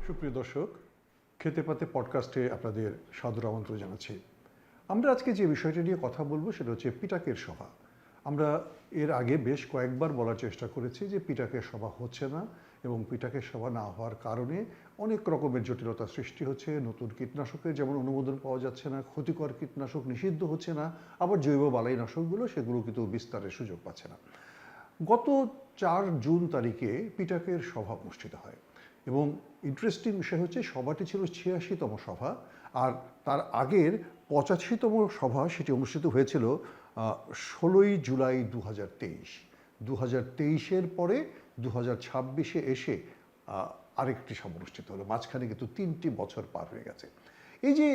সুপ্রিয় দর্শক, খেতে পাতে পডকাস্টে আপনাদের সাদর আমন্ত্রণ জানাচ্ছি। আমরা আজকে যে বিষয়টি নিয়ে কথা বলবো সেটা হচ্ছে পিটাকের সভা। আমরা এর আগে বেশ কয়েকবার বলার চেষ্টা করেছি যে পিটাকের সভা হচ্ছে না এবং পিটাকের সভা না হওয়ার কারণে অনেক রকমের জটিলতা সৃষ্টি হচ্ছে। নতুন কীটনাশকের যেমন অনুমোদন পাওয়া যাচ্ছে না, ক্ষতিকর কীটনাশক নিষিদ্ধ হচ্ছে না, আবার জৈব বালাইনাশকগুলো সেগুলো কিন্তু বিস্তারের সুযোগ পাচ্ছে না। গত 4 জুন তারিখে পিটাকের সভা অনুষ্ঠিত হয় এবং ইন্টারেস্টিং বিষয় হচ্ছে সভাটি ছিল 86তম সভা, আর তার আগের 85তম সভা সেটি অনুষ্ঠিত হয়েছিল 16ই জুলাই 2023। 2023-এর পরে 2026-এ এসে আরেকটি সভা অনুষ্ঠিত হলো। মাঝখানে কিন্তু 3টি বছর পার হয়ে গেছে। এই যে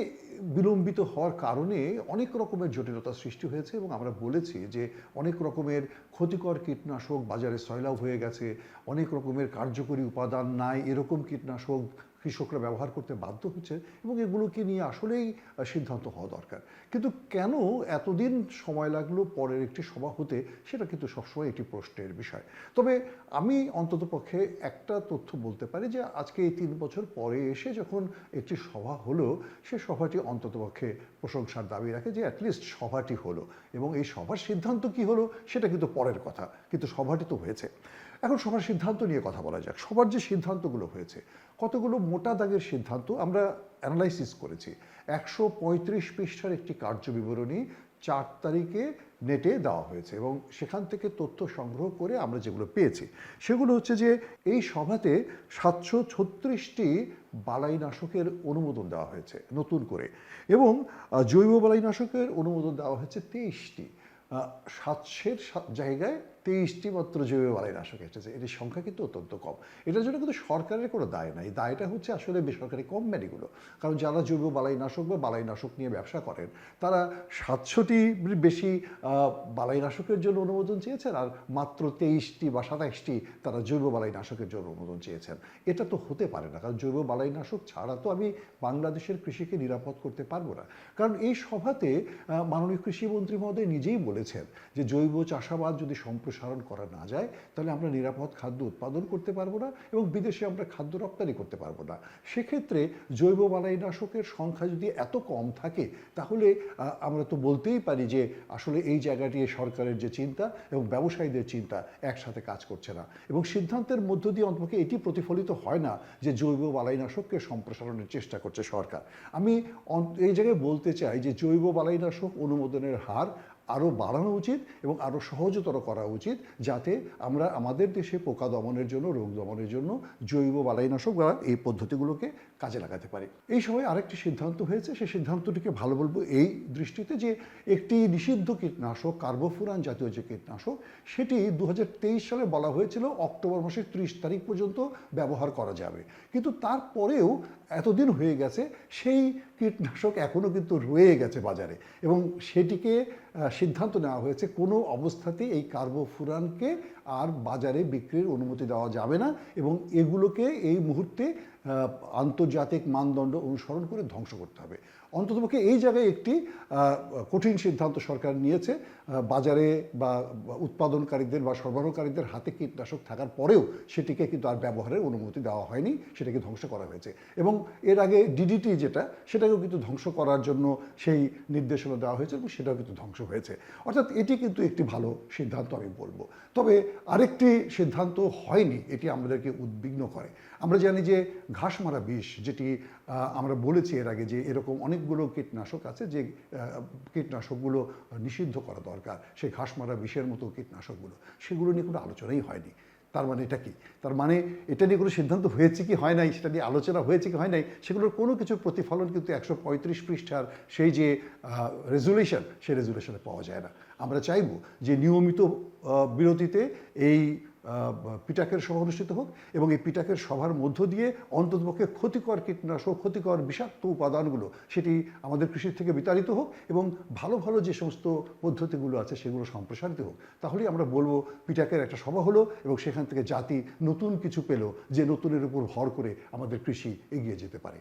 বিলম্বিত হওয়ার কারণে অনেক রকমের জটিলতা সৃষ্টি হয়েছে এবং আমরা বলেছি যে অনেক রকমের ক্ষতিকর কীটনাশক বাজারে সয়লাভ হয়ে গেছে, অনেক রকমের কার্যকরী উপাদান নাই এরকম কীটনাশক কৃষকরা ব্যবহার করতে বাধ্য হচ্ছে এবং এগুলোকে নিয়ে আসলেই সিদ্ধান্ত হওয়া দরকার। কিন্তু কেন এতদিন সময় লাগলো পরের একটি সভা হতে, সেটা কিন্তু সবসময় একটি প্রশ্নের বিষয়। তবে আমি অন্ততপক্ষে একটা তথ্য বলতে পারি যে আজকে এই 3 বছর পরে এসে যখন একটি সভা হলো, সে সভাটি অন্ততপক্ষে প্রশংসার দাবি রাখে যে অ্যাটলিস্ট সভাটি হলো। এবং এই সভার সিদ্ধান্ত কি হলো সেটা কিন্তু পরের কথা, কিন্তু সভাটি তো হয়েছে। এখন সবার সিদ্ধান্ত নিয়ে কথা বলা যাক। সবার যে সিদ্ধান্তগুলো হয়েছে, কতগুলো মোটা দাগের সিদ্ধান্ত আমরা অ্যানালাইসিস করেছি। 135 পৃষ্ঠার একটি কার্য বিবরণী 4 তারিখে নেটে দেওয়া হয়েছে এবং সেখান থেকে তথ্য সংগ্রহ করে আমরা যেগুলো পেয়েছি সেগুলো হচ্ছে যে এই সভাতে 736টি বালাইনাশকের অনুমোদন দেওয়া হয়েছে নতুন করে, এবং জৈব বালাইনাশকের অনুমোদন দেওয়া হয়েছে 23টি। 700-এর জায়গায় 23টি মাত্র জৈব বালাইনাশক এসেছে। এটির সংখ্যা কিন্তু অত্যন্ত কম। এটার জন্য কিন্তু সরকারের কোনো দায় নাই, দায়টা হচ্ছে আসলে বেসরকারি কোম্পানিগুলো। কারণ যারা জৈব বালাইনাশক বা বালাইনাশক নিয়ে ব্যবসা করেন তারা 700টির বেশি বালাইনাশকের জন্য অনুমোদন চেয়েছেন আর মাত্র 23টি বা 27টি তারা জৈব বালাইনাশকের জন্য অনুমোদন চেয়েছেন। এটা তো হতে পারে না, কারণ জৈব বালাইনাশক ছাড়া তো আমি বাংলাদেশের কৃষিকে নিরাপদ করতে পারবো না। কারণ এই সভাতে মাননীয় কৃষিমন্ত্রী মহোদয় নিজেই বলেছেন যে জৈব চাষাবাদ যদি সম্প্রসারণ করা না যায় তাহলে আমরা নিরাপদ খাদ্য উৎপাদন করতে পারবো না এবং বিদেশে আমরা খাদ্য রপ্তানি করতে পারবো না। সেক্ষেত্রে জৈব বালাইনাশকের সংখ্যা যদি এত কম থাকে তাহলে আমরা তো বলতেই পারি যে আসলে এই জায়গাটি সরকারের যে চিন্তা এবং ব্যবসায়ীদের চিন্তা একসাথে কাজ করছে না, এবং সিদ্ধান্তের মধ্য দিয়ে অন্তত এটি প্রতিফলিত হয় না যে জৈব বালাইনাশককে সম্প্রসারণের চেষ্টা করছে সরকার। আমি এই জায়গায় বলতে চাই যে জৈব বালাইনাশক অনুমোদনের হার আরও বাড়ানো উচিত এবং আরও সহজতর করা উচিত, যাতে আমরা আমাদের দেশে পোকা দমনের জন্য, রোগ দমনের জন্য জৈব বালাইনাশক বা এই পদ্ধতিগুলোকে কাজে লাগাতে পারি। এই সময় আরেকটি সিদ্ধান্ত হয়েছে, সেই সিদ্ধান্তটিকে ভালো বলবো এই দৃষ্টিতে যে একটি নিষিদ্ধ কীটনাশক কার্বোফুরান জাতীয় যে কীটনাশক সেটি 2023 সালে বলা হয়েছিল অক্টোবর মাসের 30 তারিখ পর্যন্ত ব্যবহার করা যাবে, কিন্তু তারপরেও এতদিন হয়ে গেছে সেই কীটনাশক এখনও কিন্তু রয়ে গেছে বাজারে এবং সেটিকে সিদ্ধান্ত নেওয়া হয়েছে কোনো অবস্থাতেই এই কার্বোফুরানকে আর বাজারে বিক্রির অনুমতি দেওয়া যাবে না এবং এগুলোকে এই মুহূর্তে আন্তর্জাতিক মানদণ্ড অনুসরণ করে ধ্বংস করতে হবে। অন্ততপক্ষে এই জায়গায় একটি কঠিন সিদ্ধান্ত সরকার নিয়েছে। বাজারে বা উৎপাদনকারীদের বা সরবরাহকারীদের হাতে কীটনাশক থাকার পরেও সেটিকে কিন্তু আর ব্যবহারের অনুমতি দেওয়া হয়নি, সেটাকে ধ্বংস করা হয়েছে। এবং এর আগে ডিডিটি যেটা, সেটাকেও কিন্তু ধ্বংস করার জন্য সেই নির্দেশনা দেওয়া হয়েছে এবং সেটাও কিন্তু ধ্বংস হয়েছে। অর্থাৎ এটি কিন্তু একটি ভালো সিদ্ধান্ত আমি বলবো। তবে আরেকটি সিদ্ধান্ত হয়নি, এটি আমাদেরকে উদ্বিগ্ন করে। আমরা জানি যে ঘাস মারা বিষ, যেটি আমরা বলেছি এর আগে যে এরকম অনেকগুলো কীটনাশক আছে যে কীটনাশকগুলো নিষিদ্ধ করা দরকার, সেই ঘাস মারা বিষের মতো কীটনাশকগুলো, সেগুলো নিয়ে কোনো আলোচনাই হয়নি। তার মানে এটা কি? তার মানে এটা নিয়ে কোনো সিদ্ধান্ত হয়েছে কি হয় নাই, সেটা নিয়ে আলোচনা হয়েছে কি হয় নাই, সেগুলোর কোনো কিছুর প্রতিফলন কিন্তু 135 পৃষ্ঠার সেই যে রেজুলেশন, সেই রেজুলেশনে পাওয়া যায় না। আমরা চাইব যে নিয়মিত বিরতিতে এই পিটাকের সভা অনুষ্ঠিত হোক এবং এই পিটাকের সভার মধ্য দিয়ে অন্ততপক্ষে ক্ষতিকর কীটনাশক, ক্ষতিকর বিষাক্ত উপাদানগুলো সেটি আমাদের কৃষির থেকে বিতাড়িত হোক এবং ভালো ভালো যে সমস্ত পদ্ধতিগুলো আছে সেগুলো সম্প্রসারিত হোক। তাহলেই আমরা বলবো পিটাকের একটা সভা হলো এবং সেখান থেকে জাতি নতুন কিছু পেল, যে নতুনের উপর ভর করে আমাদের কৃষি এগিয়ে যেতে পারে।